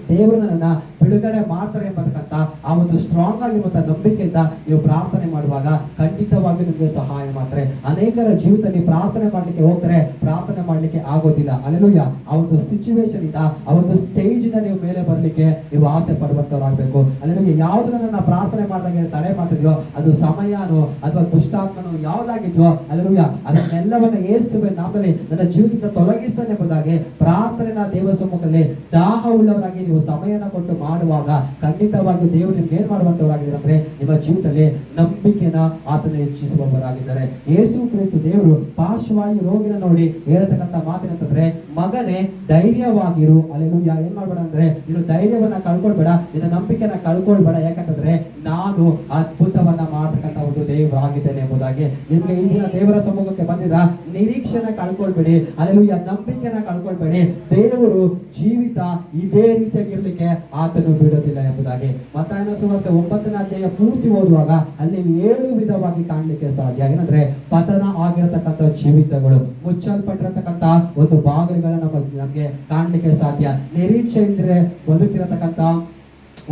ದೇವರು ನನ್ನನ್ನ ಬಿಡುಗಡೆ ಮಾಡ್ತಾರೆ ಎಂಬತಕ್ಕಂಥ ಆ ಒಂದು ಸ್ಟ್ರಾಂಗ್ ಆಗಿರುವಂತಹ ನಂಬಿಕೆಯಿಂದ ನೀವು ಪ್ರಾರ್ಥನೆ ಮಾಡುವಾಗ ಖಂಡಿತವಾಗಿ ನಿಮಗೆ ಸಹಾಯ ಮಾಡ್ತಾರೆ. ಅನೇಕರ ಜೀವಿತದಲ್ಲಿ ಪ್ರಾರ್ಥನೆ ಮಾಡ್ಲಿಕ್ಕೆ ಹೋಗ್ತಾರೆ, ಪ್ರಾರ್ಥನೆ ಮಾಡ್ಲಿಕ್ಕೆ ಆಗೋದಿಲ್ಲ. ಅಲ್ಲೆಲೂಯ. ಆ ಒಂದು ಸಿಚುವೇಶನ್ ಇಂದ ಆ ಒಂದು ಸ್ಟೇಜ್ ಇಂದ ನೀವು ಮೇಲೆ ಬರ್ಲಿಕ್ಕೆ ನೀವು ಆಸೆ ಪಡುವಂತವ್ರಾಗಬೇಕು. ಅಲ್ಲೆಲೂಯ. ಯಾವ್ದನ್ನ ಪ್ರಾರ್ಥನೆ ಮಾಡಿದಾಗ ತಡೆ ಮಾಡ್ತಿದ್ಯೋ ಅದು ಸಮಯನೋ ಅಥವಾ ದುಷ್ಟಾತ್ಮನೋ ಯಾವ್ದಾಗಿದ್ಯೋ ಅಲ್ಲೆಲೂಯ ಅದನ್ನೆಲ್ಲವನ್ನ ಯೇಸುವಿನ ನಾಮದಲ್ಲಿ ನನ್ನ ಜೀವಿತದಿಂದ ತೊಲಗಿಸ್ತಾನೆ ಎಂಬುದಾಗಿ ಪ್ರಾರ್ಥನೆನ ದೇವ ಸಮ್ಮುಖದಲ್ಲಿ ದಾಹ ಉಳ್ಳವರಾಗಿ ನೀವು ಸಮಯನ ಕೊಟ್ಟು ಮಾಡುವಾಗ ಖಂಡಿತವಾಗಿ ದೇವರು ನಿಮ್ಗೆ ಏನ್ ಮಾಡುವಂತವರಾಗಿದ್ದಾರೆ ಅಂದ್ರೆ ನಿಮ್ಮ ಜೀವಿತದಲ್ಲಿ ನಂಬಿಕೆನ ಆತನ ಹೆಚ್ಚಿಸುವವರಾಗಿದ್ದಾರೆ. ಯೇಸು ಕ್ರಿಸ್ತ ದೇವರು ಪಾರ್ಶ್ವವಾಯು ರೋಗಿನ ನೋಡಿ ಹೇಳ್ತಕ್ಕಂಥ ಮಾತೇನಂತಂದ್ರೆ ಮಗನೇ ಧೈರ್ಯವಾಗಿರು. ಅಲ್ಲೆಲೂಯ. ಏನ್ ಮಾಡ್ಬೇಡ ಅಂದ್ರೆ ನೀನು ಧೈರ್ಯವನ್ನ ಕಳ್ಕೊಳ್ಬೇಡ, ನಿನ್ನ ನಂಬಿಕೆನ ಕಳ್ಕೊಳ್ಬೇಡ. ಯಾಕಂತಂದ್ರೆ ನಾನು ಅದ್ಭುತವನ್ನ ಮಾಡ್ತಕ್ಕಂಥ ಒಂದು ದೇವರು ಆಗಿದ್ದೇನೆ ಎಂಬುದಾಗಿ. ನಿಮ್ಗೆ ಈ ದಿನ ದೇವರ ಸಮ್ಮುಖಕ್ಕೆ ಬಂದಿರ ನಿರೀಕ್ಷೆನ ಕಳ್ಕೊಳ್ಬೇಡಿ. ಅಲ್ಲೆಲೂಯ. ನಂಬಿಕೆನ ಕಳ್ಕೊಳ್ಬೇಡಿ. ದೇವರು ಜೀವಿತ ಇದೇ ರೀತಿಯಾಗಿರ್ಲಿಕ್ಕೆ ಆತನು ಬಿಡೋದಿಲ್ಲ ಎಂಬುದಾಗಿ. ಮತ್ತಾಯನ ಸುವಾರ್ತೆ 9ನೇ ಅಧ್ಯಾಯ ಪೂರ್ತಿ ಓದುವಾಗ ಅಲ್ಲಿ 7 ವಿಧವಾಗಿ ಕಾಣ್ಲಿಕ್ಕೆ ಸಾಧ್ಯ. ಏನಂದ್ರೆ ಪತನ ಆಗಿರತಕ್ಕಂಥ ಜೀವಿತಗಳು, ಮುಚ್ಚಲ್ಪಟ್ಟಿರತಕ್ಕಂಥ ಒಂದು ಬಾಗಿಲುಗಳನ್ನ ನಮ್ಗೆ ಕಾಣ್ಲಿಕ್ಕೆ ಸಾಧ್ಯ. ನಿರೀಕ್ಷೆ ಇದ್ರೆ ಬದುಕಿರತಕ್ಕಂಥ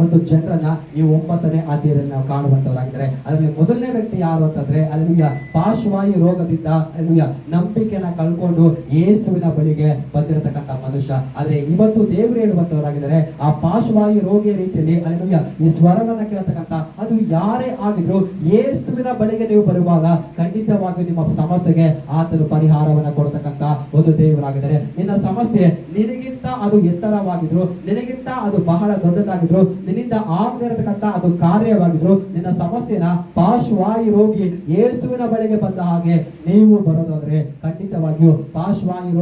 ಒಂದು ಜನರನ್ನ ಈ 9ನೇ ಅಧ್ಯಾಯದಲ್ಲಿ ನಾವು ಕಾಣುವಂತವರಾಗಿದ್ದಾರೆ. ಅದರಲ್ಲಿ ಮೊದಲನೇ ವ್ಯಕ್ತಿ ಯಾರು ಅಂತಂದ್ರೆ ಅಲ್ಲಿಯ ಪಾರ್ಶ್ವವಾಯು ರೋಗದಿಂದ ಅಲ್ಲಿಯ ನಂಬಿಕೆನ ಕಳ್ಕೊಂಡು ಯೇಸುವಿನ ಬಳಿಗೆ ಬಂದಿರತಕ್ಕಂಥ ಮನುಷ್ಯ. ಆದ್ರೆ ಇವತ್ತು ದೇವರು ಹೇಳುವಂತವರಾಗಿದ್ದಾರೆ ಆ ಪಾರ್ಶ್ವವಾಯು ರೋಗಿಯ ರೀತಿಯಲ್ಲಿ ಅಲ್ಲಿಯ ಈ ಸ್ವರವನ್ನ ಕೇಳತಕ್ಕಂಥ ಅದು ಯಾರೇ ಆಗಿದ್ರು ಯೇಸುವಿನ ಬಳಿಗೆ ನೀವು ಬರುವಾಗ ಖಂಡಿತವಾಗಿ ನಿಮ್ಮ ಸಮಸ್ಯೆಗೆ ಆತನು ಪರಿಹಾರವನ್ನ ಕೊಡತಕ್ಕಂಥ ಒಂದು ದೇವರಾಗಿದ್ದಾರೆ. ನಿನ್ನ ಸಮಸ್ಯೆ ನಿನಗಿಂತ ಅದು ಎತ್ತರವಾಗಿದ್ರು, ನಿನಗಿಂತ ಅದು ಬಹಳ ದೊಡ್ಡದಾಗಿದ್ರು, ನಿನ್ನಿಂದ ಆಗದೇ ಇರತಕ್ಕಂಥ ಅದು ಕಾರ್ಯವಾಗಿದ್ರು, ನಿನ್ನ ಸಮಸ್ಯೆನ ಪಾರ್ಶ್ವವಾಯು ರೋಗಿ ಯೇಸುವಿನ ಬಳಿಗೆ ಬಂದ ಹಾಗೆ ನೀವು ಬರೋದಾದ್ರೆ ಖಂಡಿತವಾಗಿಯೂ ಪಾರ್ಶ್ವವಾಯು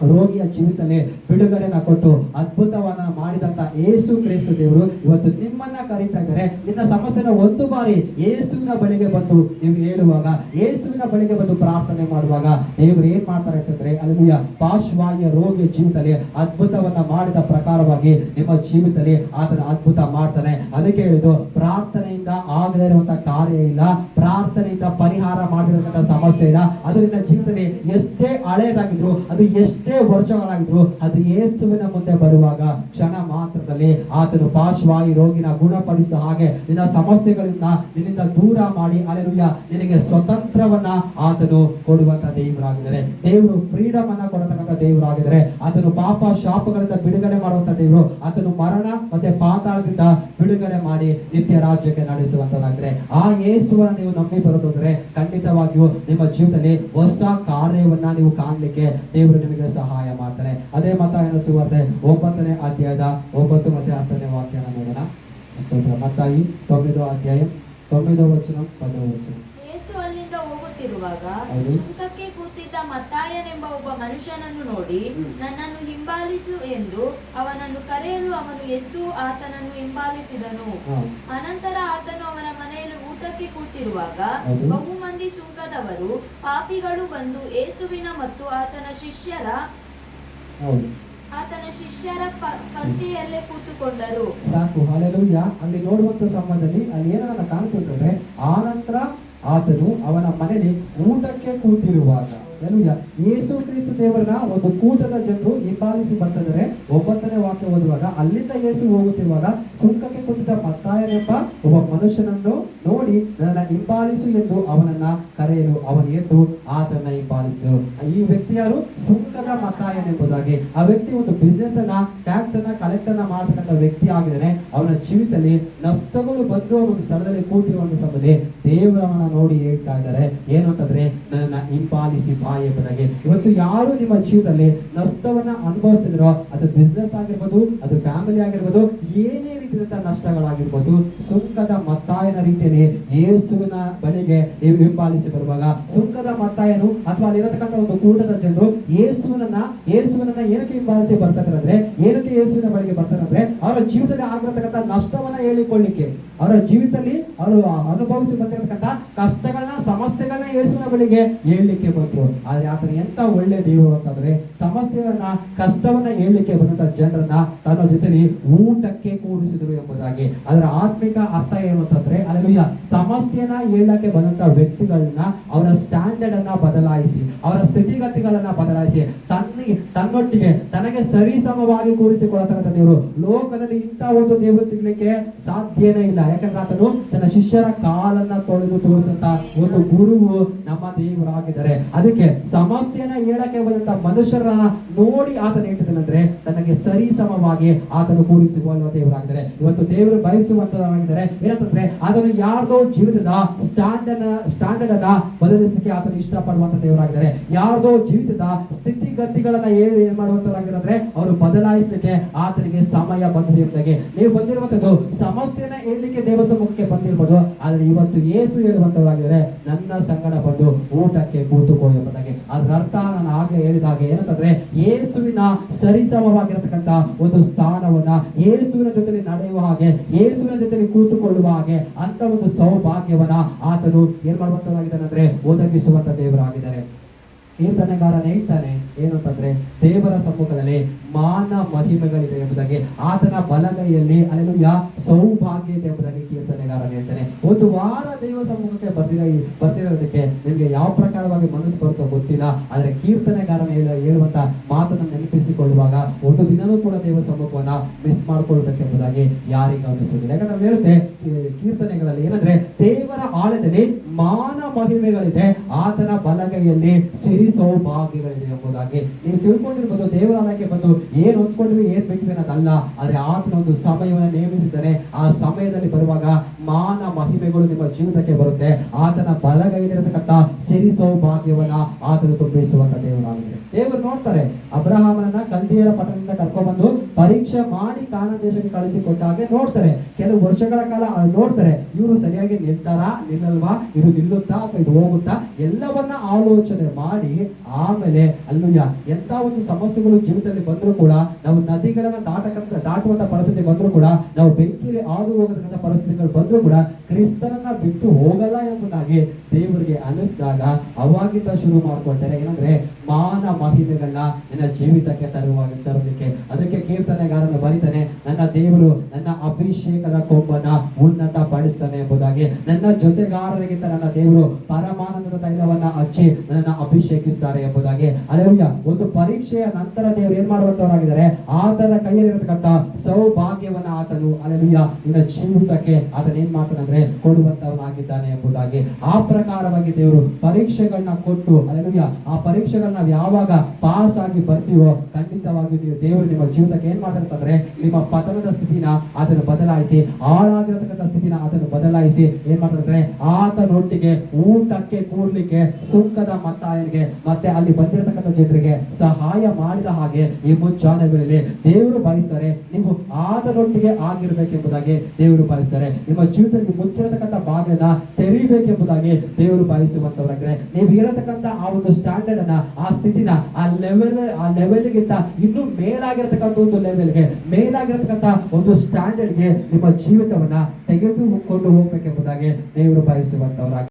ರೋಗಿಯ ಜೀವಿತದಲ್ಲಿ ಬಿಡುಗಡೆನ ಕೊಟ್ಟು ಅದ್ಭುತವನ್ನ ಮಾಡಿದಂತ ಯೇಸು ಕ್ರಿಸ್ತ ದೇವರು ಇವತ್ತು ನಿಮ್ಮನ್ನ ಕರೀತಾ ಇದ್ದಾರೆ. ನಿನ್ನ ಸಮಸ್ಯೆನ ಒಂದು ಬಾರಿ ಯೇಸುವಿನ ಬಳಿಗೆ ಬಂದು ನೀವು ಹೇಳುವಾಗ, ಯೇಸುವಿನ ಬಳಿಗೆ ಬಂದು ಪ್ರಾರ್ಥನೆ ಮಾಡುವಾಗ ದೇವರು ಏನ್ ಮಾಡ್ತಾರೆ ಅಂತಂದ್ರೆ ಅಲ್ಲಿಯ ಪಾರ್ಶ್ವವಾಯು ರೋಗಿಯ ಜೀವಿತದಲ್ಲಿ ಅದ್ಭುತವನ್ನ ಮಾಡಿದ ಪ್ರಕಾರವಾಗಿ ನಿಮ್ಮ ಜೀವಿತದಲ್ಲಿ ಆತನ ಅದ್ಭುತ ಮಾಡ್ತಾನೆ. ಅದಕ್ಕೆ ಹೇಳಿದ್ದು ಪ್ರಾರ್ಥನೆಯಿಂದ ಆಗದೇ ಇರುವಂತಹ ಕಾರ್ಯ ಇಲ್ಲ, ಪ್ರಾರ್ಥನೆಯಿಂದ ಪರಿಹಾರ ಮಾಡಿರತಕ್ಕಂಥ ಸಮಸ್ಯೆ ಇಲ್ಲ. ಅದು ನಿನ್ನ ಜೀವಿತದಲ್ಲಿ ಎಷ್ಟೇ ಹಳೆಯದಾಗಿದ್ರು, ಅದು ಎಷ್ಟೇ ವರ್ಷಗಳಾಗಿದ್ರು, ಅದು ಯೇಸುವಿನ ಮುಂದೆ ಬರುವಾಗ ಕ್ಷಣ ಮಾತ್ರದಲ್ಲಿ ಆತನು ಪಾರ್ಶ್ವವಾಯು ರೋಗಿನ ಗುಣಪಡಿಸಿದ ಹಾಗೆ ನಿನ್ನ ಸಮಸ್ಯೆಗಳಿಂದ ನಿನ್ನಿಂದ ದೂರ ಮಾಡಿ ಅಲ್ಲೆಲೂಯ ನಿನಗೆ ಸ್ವತಂತ್ರವನ್ನ ಆತನು ಕೊಡುವಂತ ದೇವರಾಗಿದ್ದಾರೆ. ದೇವರು ಫ್ರೀಡಮ್ ಅನ್ನ ಕೊಡತಕ್ಕಂಥ ದೇವರಾಗಿದ್ದಾರೆ. ಆತನು ಪಾಪ ಶಾಪಗಳಿಂದ ಬಿಡುಗಡೆ ಮಾಡುವಂತ ದೇವರು. ಆತನು ಮರಣ ಮತ್ತೆ ಪಾತಾಳದಿಂದ ಬಿಡುಗಡೆ ಮಾಡಿ ನಿತ್ಯ ರಾಜ್ಯಕ್ಕೆ ನಡೆಸುವಂತನಾಗಿದ್ದಾರೆ. ಆ ಯೇಸುವನ್ನ ನೀವು ನಂಬಿ ಬರೋದಾದ್ರೆ ಖಂಡಿತವಾಗಿಯೂ ನಿಮ್ಮ ಜೀವಿತದಲ್ಲಿ ಹೊಸ ಕಾರ್ಯವನ್ನ ನೀವು ಕಾಣಲಿಕ್ಕೆ ದೇವರು ನಿಮಗೆ ಸಹಾಯ ಮಾಡ್ತಾನೆ. ಅದೇ ಮತ್ತಾಯನ ಸುವಾರ್ತೆ 9ನೇ ಅಧ್ಯಾಯದ 9 ಮತ್ತೆ 10ನೇ ವಾಕ್ಯನ ನೋಡೋಣ. ಮತ್ತಾಯಿ 9ನೇ ಅಧ್ಯಾಯ 9ನೇ ವಚನ 10ನೇ ವಚನ. ಯೇಸು ಅಲ್ಲಿಂದ ಹೋಗುತ್ತಿರುವಾಗ ಸುಂಕಕ್ಕೆ ಕೂತಿದ್ದ ಮತ್ತಾಯನೆಂಬ ಒಬ್ಬ ಮನುಷ್ಯನನ್ನು ನೋಡಿ ನನ್ನನ್ನು ಹಿಂಬಾಲಿಸು ಎಂದು ಅವನನ್ನು ಕರೆಯಲು ಅವನು ಎದ್ದು ಆತನನ್ನು ಹಿಂಬಾಲಿಸಿದನು. ಅನಂತರ ಆತನು ಅವನ ಮನೆಯಲ್ಲಿ ಊಟಕ್ಕೆ ಕೂತಿರುವಾಗ ಬಹು ಮಂದಿ ಸುಂಕದವರು ಪಾಪಿಗಳು ಬಂದು ಯೇಸುವಿನ ಮತ್ತು ಆತನ ಶಿಷ್ಯರ ಪಂಕ್ತಿಯಲ್ಲೇ ಕೂತುಕೊಂಡರು. ಸಾಕು. ಹಲ್ಲೆಲೂಯಾ. ಅಲ್ಲಿ ನೋಡುವಂತ ಸಂದರ್ಭದಲ್ಲಿ ಅಲ್ಲಿ ಏನನ್ನ ಕಾಣಿಸುತ್ತಂದ್ರೆ ಆನಂತರ ಆತನು ಅವನ ಮನೆಯಲ್ಲಿ ಊಟಕ್ಕೆ ಕೂತಿರುವಾಗ ಯೇಸು ಕ್ರಿಸ್ತ ದೇವರನ್ನ ಒಂದು ಕೂಟದ ಜನರು ಹಿಂಬಾಲಿಸಿ ಬರ್ತಿದ್ದಾರೆ. 9ನೇ ವಾಕ್ಯ ಓದುವಾಗ ಅಲ್ಲಿಂದ ಯೇಸು ಹೋಗುತ್ತಿರುವಾಗ ಸುಂಕಕ್ಕೆ ಕೂತಿದ್ದ ಮತ್ತಾಯನೆಂಬ ಒಬ್ಬ ಮನುಷ್ಯನನ್ನು ನೋಡಿ ನನ್ನ ಹಿಂಬಾಲಿಸು ಎಂದು ಅವನನ್ನ ಕರೆಯಲು ಅವನು ಎದ್ದು ಆತನ ಹಿಂಬಾಲಿಸಿದರು. ಈ ವ್ಯಕ್ತಿ ಯಾರು? ಸುಂಕದ ಮತ್ತಾಯನೆಂಬುದಾಗಿ. ಆ ವ್ಯಕ್ತಿ ಒಂದು ಬಿಸ್ನೆಸ್ ಅನ್ನ ಟ್ಯಾಕ್ಸ್ ಅನ್ನ ಕಲೆಕ್ಟ್ ಅನ್ನ ಮಾಡತಕ್ಕಂಥ ವ್ಯಕ್ತಿ ಆಗಿದ್ದಾನೆ. ಅವನ ಜೀವಿತದಲ್ಲಿ ನಷ್ಟಗಳು ಬಂದು ಒಂದು ಸ್ಥಳದಲ್ಲಿ ಕೂತಿರುವಂತ ಸಮಯದಲ್ಲಿ ದೇವರವನ್ನ ನೋಡಿ ಹೇಳ್ತಾ ಇದ್ದಾರೆ ಏನು ಅಂತಂದ್ರೆ ನನ್ನ ಹಿಂಬಾಲಿಸಿ ಎಂಬುದಾಗಿ. ಇವತ್ತು ಯಾರು ನಿಮ್ಮ ಜೀವನದಲ್ಲಿ ನಷ್ಟವನ್ನ ಅನುಭವಿಸ್ತಿದ್ರೋ, ಅದು ಬಿಸ್ನೆಸ್ ಆಗಿರ್ಬೋದು, ಅದು ಫ್ಯಾಮಿಲಿ ಆಗಿರ್ಬೋದು, ಏನೇ ರೀತಿಯಾದ ನಷ್ಟಗಳಾಗಿರ್ಬೋದು, ಸುಂಕದ ಮತ್ತಾಯನ ರೀತಿಯಲ್ಲಿ ಯೇಸುವಿನ ಬಳಿಗೆ ನೀವು ಹಿಂಬಾಲಿಸಿ ಬರುವಾಗ ಸುಂಕದ ಮತ್ತಾಯನು ಅಥವಾ ಅಲ್ಲಿರತಕ್ಕಂಥ ಒಂದು ಕೂಟದ ಜನರು ಯೇಸುವನ್ನ ಏನಕ್ಕೆ ಹಿಂಬಾಲಿಸಿ ಬರ್ತಾರೆ ಅಂದ್ರೆ, ಏನಕ್ಕೆ ಯೇಸುವಿನ ಬಳಿಗೆ ಬರ್ತಾರೆ ಅಂದ್ರೆ ಅವರ ಜೀವಿತದಲ್ಲಿ ಆಗಿರತಕ್ಕಂಥ ನಷ್ಟವನ್ನ ಹೇಳಿಕೊಳ್ಳಿಕ್ಕೆ. ಅವರ ಜೀವಿತದಲ್ಲಿ ಅವರು ಅನುಭವಿಸಿ ಬಂದಿರತಕ್ಕಂತ ಕಷ್ಟಗಳನ್ನ, ಸಮಸ್ಯೆಗಳನ್ನ ಯೇಸುವಿನ ಬಳಿಗೆ ಹೇಳಲಿಕ್ಕೆ ಬಂದ್ರು. ಆದ್ರೆ ಆತನ ಎಂತ ಒಳ್ಳೆ ದೇವರು ಅಂತಂದ್ರೆ ಸಮಸ್ಯೆಯನ್ನ, ಕಷ್ಟವನ್ನ ಹೇಳಲಿಕ್ಕೆ ಬಂದಂತ ಜನರನ್ನ ತನ್ನ ಜೊತೆಲಿ ಊಟಕ್ಕೆ ಕೂಡಿಸಿದ್ರು ಎಂಬುದಾಗಿ. ಅದರ ಆತ್ಮಿಕ ಅರ್ಥ ಏನು ಅಂತಂದ್ರೆ, ಅಲ್ಲಿಯ ಸಮಸ್ಯೆನ ಹೇಳಕ್ಕೆ ಬಂದಂತ ವ್ಯಕ್ತಿಗಳನ್ನ ಅವರ ಸ್ಟ್ಯಾಂಡರ್ಡ್ ಅನ್ನ ಬದಲಾಯಿಸಿ, ಅವರ ಸ್ಥಿತಿಗತಿಗಳನ್ನ ಬದಲಾಯಿಸಿ ತನ್ನೊಟ್ಟಿಗೆ ತನಗೆ ಸರಿಸಮವಾಗಿ ಕೂರಿಸಿಕೊಳ್ಳತಕ್ಕಂಥ ದೇವರು. ಲೋಕದಲ್ಲಿ ಇಂಥ ಒಂದು ದೇವರು ಸಿಗ್ಲಿಕ್ಕೆ ಸಾಧ್ಯನೇ ಇಲ್ಲ. ಯಾಕಂದ್ರೆ ಆತನು ತನ್ನ ಶಿಷ್ಯರ ಕಾಲನ್ನ ತೊಳೆದು ತೋರಿಸಂತ ಒಂದು ಗುರುವು ನಮ್ಮ ದೇವರಾಗಿದ್ದಾರೆ. ಅದಕ್ಕೆ ಸಮಸ್ಯೆನ ಹೇಳಕ್ಕೆ ಬಂದಂತ ಮನುಷ್ಯರನ್ನ ನೋಡಿ ಆತನ ಹೇಳ್ತಿದ್ದಾನಂದ್ರೆ ತನಗೆ ಸರಿಸಮವಾಗಿ ಆತನು ಕೂರಿಸಿಕೊಳ್ಳುವ ದೇವರಾಗಿದ್ದಾರೆ. ಇವತ್ತು ದೇವರು ಬಯಸುವಂತವಾಗಿದ್ದಾರೆ ಏನಂತಂದ್ರೆ, ಅದನ್ನು ಯಾರ್ದೋ ಜೀವಿತದ ಸ್ಟ್ಯಾಂಡರ್ಡ್ ಅನ್ನ ಬದಲಿಸಲಿಕ್ಕೆ ಆತನು ಇಷ್ಟಪಡುವಂತ ದೇವರಾಗಿದ್ದಾರೆ. ಯಾರ್ದೋ ಜೀವಿತದ ಸ್ಥಿತಿಗತಿಗಳನ್ನ ಏನ್ ಮಾಡುವಂತರಾಗಿದ್ರೆ ಅವರು ಬದಲಾಯಿಸಲಿಕ್ಕೆ ಆತನಿಗೆ ಸಮಯ ಬಂದಿದೆ ಎಂಬುದಾಗಿ. ನೀವು ಬಂದಿರುವಂತದ್ದು ಸಮಸ್ಯೆನ ಹೇಳಲಿಕ್ಕೆ ದೇವಸಮುಖಕ್ಕೆ ಬಂದಿರ್ಬೋದು, ಆದ್ರೆ ಇವತ್ತು ಯೇಸು ಹೇಳುವಂತವರಾಗಿದ್ದಾರೆ, ನನ್ನ ಸಂಗಡ ಬಂದು ಊಟಕ್ಕೆ ಕೂತುಕೋ ಎಂಬುದಾಗಿ. ಅದರ ಅರ್ಥ ನಾನು ಆಗ್ಲೇ ಹೇಳಿದ ಹಾಗೆ ಏನಂತಂದ್ರೆ, ಯೇಸುವಿನ ಸರಿಸಮವಾಗಿರತಕ್ಕಂತ ಒಂದು ಸ್ಥಾನವನ್ನ, ಯೇಸುವಿನ ಜೊತೆಲಿ ನಡೆಯುವ ಹಾಗೆ, ಯೇಸುವಿನ ಜೊತೆಲಿ ಕೂತುಕೊಳ್ಳುವ ಹಾಗೆ ಅಂತ ಒಂದು ಸೌಭಾಗ್ಯವನ್ನ ಆತನು ಏನ್ ಮಾಡುವಂತವರಾಗಿದ್ದಾನೆ ಅಂದ್ರೆ ಒದಗಿಸುವಂತ ದೇವರಾಗಿದ್ದಾರೆ. ಕೀರ್ತನೆಗಾರನ ಹೇಳ್ತಾನೆ ಏನು ಅಂತಂದ್ರೆ, ದೇವರ ಸಮ್ಮುಖದಲ್ಲಿ ಮಾನ ಮಹಿಮೆಗಳಿದೆ ಎಂಬುದಾಗಿ, ಆತನ ಬಲಗೈಯಲ್ಲಿ ಅಲ್ಲೆಲೂಯಾ ಸೌಭಾಗ್ಯ ಇದೆ ಎಂಬುದಾಗಿ ಕೀರ್ತನೆಗಾರನ ಹೇಳ್ತಾನೆ. ಒಂದು ವಾರ ದೇವ ಸಮ್ಮುಖಕ್ಕೆ ಬರ್ತಿರೋದಕ್ಕೆ ನಿಮ್ಗೆ ಯಾವ ಪ್ರಕಾರವಾಗಿ ಮನಸ್ಸು ಬರುತ್ತೋ ಗೊತ್ತಿಲ್ಲ, ಆದ್ರೆ ಕೀರ್ತನೆಗಾರನ ಹೇಳುವಂತ ಮಾತನ್ನ ನೆನಪಿಸಿಕೊಳ್ಳುವಾಗ ಒಂದು ದಿನವೂ ಕೂಡ ದೇವ ಸಮ್ಮುಖವನ್ನ ಮಿಸ್ ಮಾಡ್ಕೊಳ್ಬೇಕೆಂಬುದಾಗಿ ಯಾರಿಗೂ ಅನಿಸುವುದಿಲ್ಲ. ಯಾಕಂದ್ರೆ ಹೇಳುತ್ತೆ ಕೀರ್ತನೆಗಳಲ್ಲಿ ಏನಂದ್ರೆ, ದೇವರ ಆಲಯದಲ್ಲಿ ಮಾನ ಮಹಿಮೆಗಳಿದೆ, ಆತನ ಬಲಗೈಯಲ್ಲಿ ಸಿರಿ ಸೌಭಾಗ್ಯಗಳಿದೆ ಎಂಬುದಾಗಿ. ನೀವು ತಿಳ್ಕೊಂಡಿರ್ಬೋದು, ದೇವರಾಲಯಕ್ಕೆ ಬಂದು ಏನ್ ಹೊಂದ್ಕೊಂಡ್ವಿ ಏನ್ ಬಿಟ್ವಿ ಅನ್ನೋದಲ್ಲ, ಆದ್ರೆ ಆತನ ಒಂದು ಸಮಯವನ್ನು ನೇಮಿಸಿದ್ದಾರೆ. ಆ ಸಮಯದಲ್ಲಿ ಬರುವಾಗ ಮಾನ ಮಹಿಮೆಗಳು ನಿಮ್ಮ ಜೀವಿತಕ್ಕೆ ಬರುತ್ತೆ. ಆತನ ಬಲಗೈಲಿರತಕ್ಕಂತ ಸಿರಿ ಸೌಭಾಗ್ಯವನ್ನ ಆತನು ತುಂಬಿಸುವಂತ ದೇವರಾಗಿದೆ. ದೇವರು ನೋಡ್ತಾರೆ, ಅಬ್ರಹಾಮನನ್ನ ಕಲ್ದೀಯರ ಪಟ್ಟಣದಿಂದ ಕರ್ಕೊಂಡ್ಬಂದು ಪರೀಕ್ಷೆ ಮಾಡಿ ಕಾನಾನ್ ದೇಶಕ್ಕೆ ಕಳಿಸಿಕೊಟ್ಟಾಗ ನೋಡ್ತಾರೆ, ಕೆಲವು ವರ್ಷಗಳ ಕಾಲ ನೋಡ್ತಾರೆ, ಇವರು ಸರಿಯಾಗಿ ನಿಲ್ತಾರಾ ನಿಲ್ಲಲ್ವಾ, ಇದು ನಿಲ್ಲುತ್ತಾ ಅಥವಾ ಇದು ಹೋಗುತ್ತಾ, ಎಲ್ಲವನ್ನ ಆಲೋಚನೆ ಮಾಡಿ ಆಮೇಲೆ ಅಲ್ಲೂಯ್ಯ ಎಂತ ಒಂದು ಸಮಸ್ಯೆಗಳು ಜೀವಿತದಲ್ಲಿ ಬಂದ್ರು ಕೂಡ, ನಾವು ನದಿಗಳನ್ನ ದಾಟುವಂತ ಪರಿಸ್ಥಿತಿ ಬಂದ್ರು ಕೂಡ, ನಾವು ಬೆಂಕಿಯಲ್ಲಿ ಹಾದು ಹೋಗತಕ್ಕಂಥ ಪರಿಸ್ಥಿತಿಗಳು ಬಂದ್ರು ಕೂಡ ಕ್ರಿಸ್ತನನ್ನ ಬಿಟ್ಟು ಹೋಗಲ್ಲ ಎಂಬುದಾಗಿ ದೇವರಿಗೆ ಅನಿಸಿದಾಗ ಅವಾಗಿಂದ ಶುರು ಮಾಡ್ಕೊಳ್ತಾರೆ ಏನಂದ್ರೆ, ಮಾನ ಮಹಿಮೆಗಳನ್ನ ನನ್ನ ಜೀವಿತಕ್ಕೆ ತರೋದಕ್ಕೆ. ಅದಕ್ಕೆ ಕೀರ್ತನೆಗಾರನು ಬರೀತಾನೆ, ನನ್ನ ದೇವರು ನನ್ನ ಅಭಿಷೇಕದ ಕೊಂಬನ್ನ ಉನ್ನತ ಪಡಿಸ್ತಾನೆ ಎಂಬುದಾಗಿ. ನನ್ನ ಜೊತೆಗಾರರಿಗಿಂತ ನನ್ನ ದೇವರು ಪರಮಾನಂದದ ತೈಲವನ್ನ ಹಚ್ಚಿ ನನ್ನ ಅಭಿಷೇಕಿಸ್ತಾರೆ ಎಂಬುದಾಗಿ. ಅಲ್ಲೆಲೂಯಾ. ಒಂದು ಪರೀಕ್ಷೆಯ ನಂತರ ದೇವರು ಏನ್ ಮಾಡುವಂತವರಾಗಿದ್ದಾರೆ, ಆತನ ಕೈಯಲ್ಲಿರತಕ್ಕಂತ ಸೌಭಾಗ್ಯವನ್ನ ಆತನು ಅಲ್ಲೆಲೂಯಾ ನಿನ್ನ ಜೀವಿತಕ್ಕೆ ಆತನ ಏನ್ ಮಾಡ್ತಾನಂದ್ರೆ ಕೊಡುವಂತವನಾಗಿದ್ದಾನೆ ಎಂಬುದಾಗಿ. ಆ ಪ್ರಕಾರವಾಗಿ ದೇವರು ಪರೀಕ್ಷೆಗಳನ್ನ ಕೊಟ್ಟು ಅಲ್ಲೆಲೂಯಾ, ಆ ಪರೀಕ್ಷೆಗಳನ್ನ ನಾವು ಯಾವಾಗ ಪಾಸ್ ಆಗಿ ಬರ್ತೀವೋ ಖಂಡಿತವಾಗಿ ದೇವರು ನಿಮ್ಮ ಜೀವಿತಕ್ಕೆ ಏನ್ ಮಾಡ್ತಾರಂತಂದ್ರೆ, ನಿಮ್ಮ ಪತನದ ಸ್ಥಿತಿನ ಆತನು ಬದಲಾಯಿಸಿ, ಹಾಳಾಗಿರತಕ್ಕಂಥ ಸ್ಥಿತಿನ ಆತನು ಬದಲಾಯಿಸಿ ಏನ್ ಮಾಡ್ತಾರೆ, ಆತನೊಟ್ಟಿಗೆ ಊಟಕ್ಕೆ ಕೂರ್ಲಿಕ್ಕೆ ಸುಂಕದ ಮತ್ತಾಯನಿಗೆ ಮತ್ತೆ ಅಲ್ಲಿ ಬಂದಿರತಕ್ಕಂಥ ಜನರಿಗೆ ಸಹಾಯ ಮಾಡಿದ ಹಾಗೆ ಈ ಮುಂಚಾನೆಗಳಲ್ಲಿ ದೇವರು ಬಯಸ್ತಾರೆ. ನೀವು ಆತನೊಟ್ಟಿಗೆ ಆಗಿರ್ಬೇಕೆಂಬುದಾಗಿ ದೇವರು ಬಯಸ್ತಾರೆ. ನಿಮ್ಮ ಜೀವಿತದಲ್ಲಿ ಮುಚ್ಚಿರತಕ್ಕಂಥ ಭಾಗನ ತೆರೀಬೇಕೆಂಬುದಾಗಿ ದೇವರು ಬಯಸುವಂತವರಾಗಿದ್ರೆ, ನೀವು ಇರತಕ್ಕಂಥ ಆ ಒಂದು ಸ್ಟ್ಯಾಂಡರ್ಡ್ ಅನ್ನ, ಆ ಸ್ಥಿತಿನ, ಆ ಲೆವೆಲ್ಗಿಂತ ಇನ್ನೂ ಮೇಲಾಗಿರತಕ್ಕಂಥ ಒಂದು ಲೆವೆಲ್ಗೆ, ಮೇಲಾಗಿರತಕ್ಕಂಥ ಒಂದು ಸ್ಟ್ಯಾಂಡರ್ಡ್ಗೆ ನಿಮ್ಮ ಜೀವಿತವನ್ನ ತೆಗೆದುಕೊಂಡು ಹೋಗ್ಬೇಕೆಂಬುದಾಗಿ ದೇವರು ಬಯಸುವಂತವರಾಗಿ